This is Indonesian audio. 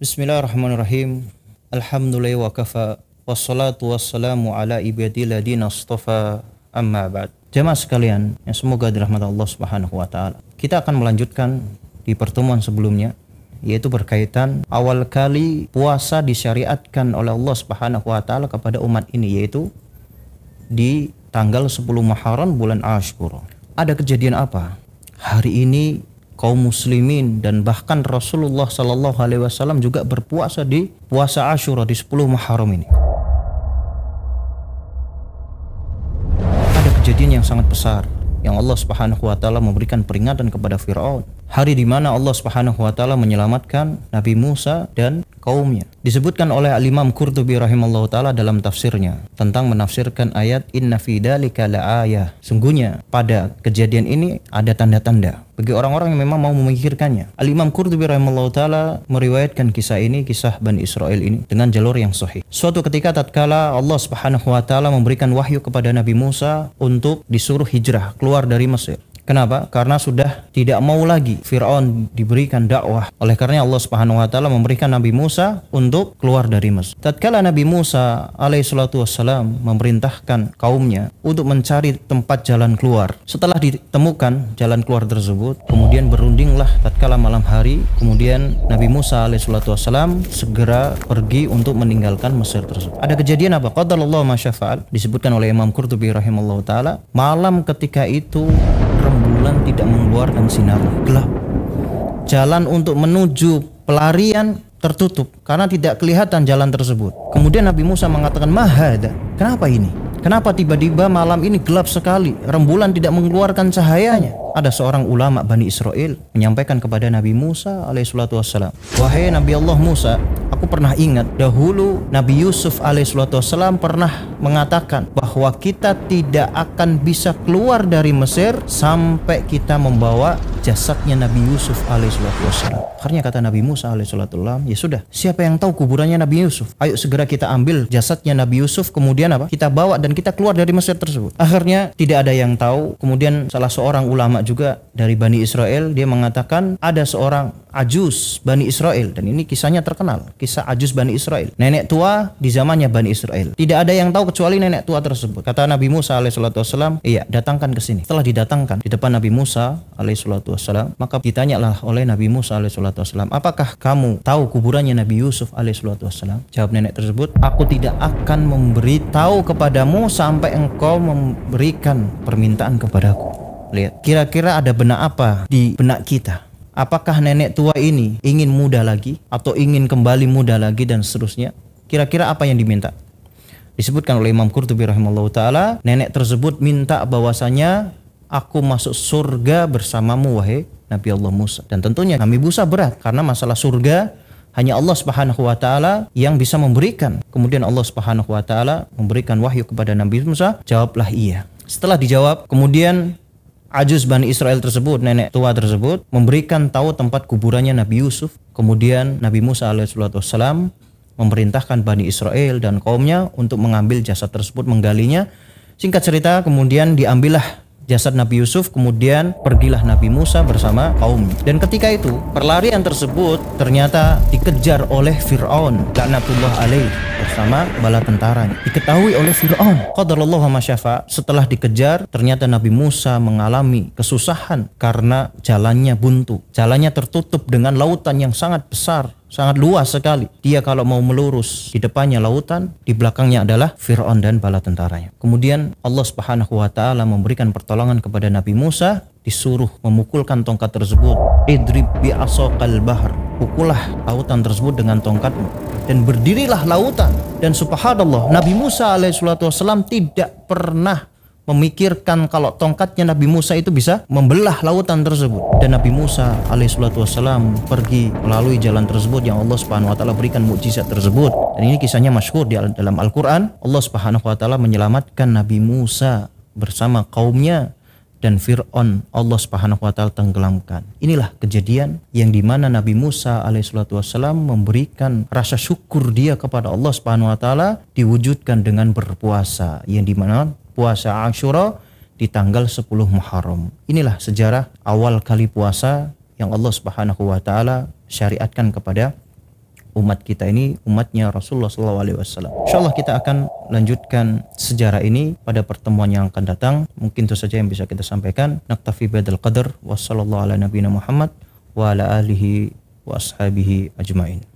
Bismillahirrahmanirrahim. Alhamdulillah wa kafa. Wassalatu wassalamu ala ibadil ladina astafa, amma ba'd. Jemaah sekalian yang semoga dirahmati Allah Subhanahu wa taala. Kita akan melanjutkan di pertemuan sebelumnya, yaitu berkaitan awal kali puasa disyariatkan oleh Allah Subhanahu wa taala kepada umat ini, yaitu di tanggal 10 Muharram bulan Ashura. Ada kejadian apa? Hari ini kaum muslimin dan bahkan Rasulullah sallallahu alaihi wasallam juga berpuasa di puasa Ashura di 10 Muharram ini. Ada kejadian yang sangat besar yang Allah Subhanahu wa taala memberikan peringatan kepada Firaun. Hari di mana Allah Subhanahu wa taala menyelamatkan Nabi Musa dan kaumnya. Disebutkan oleh Al-Imam Qurtubi rahimallahu taala dalam tafsirnya tentang menafsirkan ayat inna fi dzalika laayah. Sungguhnya pada kejadian ini ada tanda-tanda bagi orang-orang yang memang mau memikirkannya. Al-Imam Qurtubi rahimallahu taala meriwayatkan kisah ini, kisah Bani Israel ini dengan jalur yang sahih. Suatu ketika tatkala Allah Subhanahu wa taala memberikan wahyu kepada Nabi Musa untuk disuruh hijrah keluar dari Mesir. Kenapa? Karena sudah tidak mau lagi Fir'aun diberikan dakwah. Oleh karena Allah Subhanahu wa taala memberikan Nabi Musa untuk keluar dari Mesir. Tatkala Nabi Musa alaihissalatu wassalam memerintahkan kaumnya untuk mencari tempat jalan keluar. Setelah ditemukan jalan keluar tersebut, kemudian berundinglah tatkala malam hari, kemudian Nabi Musa alaihissalatu wassalam segera pergi untuk meninggalkan Mesir tersebut. Ada kejadian apa? Qadarullah ma syafa'al, disebutkan oleh Imam Qurtubi rahimallahu taala, malam ketika itu rembulan tidak mengeluarkan sinar, gelap. Jalan untuk menuju pelarian tertutup karena tidak kelihatan jalan tersebut. Kemudian Nabi Musa mengatakan, "Mahada, kenapa ini? Kenapa tiba-tiba malam ini gelap sekali, rembulan tidak mengeluarkan cahayanya?" Ada seorang ulama Bani Israel menyampaikan kepada Nabi Musa alaihissalatu wassalam, "Wahai Nabi Allah Musa, aku pernah ingat dahulu Nabi Yusuf alaihissalatu wassalam pernah mengatakan bahwa kita tidak akan bisa keluar dari Mesir sampai kita membawa jasadnya Nabi Yusuf alaihissalatu wassalam." Akhirnya kata Nabi Musa alaihissalatu wassalam, "Ya sudah, siapa yang tahu kuburannya Nabi Yusuf? Ayo segera kita ambil jasadnya Nabi Yusuf, kemudian apa? Kita bawa dan kita keluar dari Mesir tersebut." Akhirnya tidak ada yang tahu. Kemudian salah seorang ulama juga dari Bani Israel, dia mengatakan ada seorang ajus Bani Israel, dan ini kisahnya terkenal, kisah ajus Bani Israel, nenek tua di zamannya Bani Israel. Tidak ada yang tahu kecuali nenek tua tersebut. Kata Nabi Musa alaihissalatu wassalam, "Iya, datangkan ke sini." Setelah didatangkan di depan Nabi Musa alaihissalatu wassalam, maka ditanyalah oleh Nabi Musa alaihissalatu wassalam, "Apakah kamu tahu kuburannya Nabi Yusuf alaihissalatu wassalam?" Jawab nenek tersebut, "Aku tidak akan memberitahu kepadamu sampai engkau memberikan permintaan kepadaku." Lihat, kira-kira ada benak apa di benak kita? Apakah nenek tua ini ingin muda lagi atau ingin kembali muda lagi dan seterusnya? Kira-kira apa yang diminta? Disebutkan oleh Imam Qurtubi rahimallahu taala, nenek tersebut minta bahwasanya aku masuk surga bersamamu wahai Nabi Allah Musa. Dan tentunya Nabi Musa berat karena masalah surga hanya Allah Subhanahu wa taala yang bisa memberikan. Kemudian Allah Subhanahu wa taala memberikan wahyu kepada Nabi Musa, jawablah iya. Setelah dijawab, kemudian ajus Bani Israel tersebut, nenek tua tersebut, memberikan tahu tempat kuburannya Nabi Yusuf. Kemudian Nabi Musa alaihissalam memerintahkan Bani Israel dan kaumnya untuk mengambil jasad tersebut, menggalinya. Singkat cerita, kemudian diambillah jasad Nabi Yusuf, kemudian pergilah Nabi Musa bersama kaumnya. Dan ketika itu perlarian tersebut ternyata dikejar oleh Fir'aun laknatullah alaih bersama bala tentaranya. Diketahui oleh Fir'aun, qadarullah ma syafa', setelah dikejar ternyata Nabi Musa mengalami kesusahan karena jalannya buntu, jalannya tertutup dengan lautan yang sangat besar, sangat luas sekali. Dia kalau mau melurus, di depannya lautan, di belakangnya adalah Fir'aun dan bala tentaranya. Kemudian Allah Subhanahu wa taala memberikan pertolongan kepada Nabi Musa, disuruh memukulkan tongkat tersebut. Idrib bi asaqal bahr, pukullah lautan tersebut dengan tongkatmu, dan berdirilah lautan. Dan subhanallah, Nabi Musa alaihissalatu wassalam tidak pernah memikirkan kalau tongkatnya Nabi Musa itu bisa membelah lautan tersebut. Dan Nabi Musa alaihissalatu wassalam pergi melalui jalan tersebut yang Allah Subhanahu wa taala berikan mukjizat tersebut. Dan ini kisahnya masyhur di dalam Al-Qur'an. Allah Subhanahu wa taala menyelamatkan Nabi Musa bersama kaumnya dan Fir'aun Allah Subhanahu wa taala tenggelamkan. Inilah kejadian yang dimana Nabi Musa alaihissalatu wassalam memberikan rasa syukur dia kepada Allah Subhanahu wa taala diwujudkan dengan berpuasa, yang dimana puasa Ashura di tanggal 10 Muharram. Inilah sejarah awal kali puasa yang Allah Subhanahu wa taala syariatkan kepada umat kita ini umatnya Rasulullah SAW. Insyaallah kita akan lanjutkan sejarah ini pada pertemuan yang akan datang. Mungkin itu saja yang bisa kita sampaikan. Naktafi bihadzal qadar wa sallallahu ala nabiyina Muhammad wa ala alihi wa ashabihi ajmain.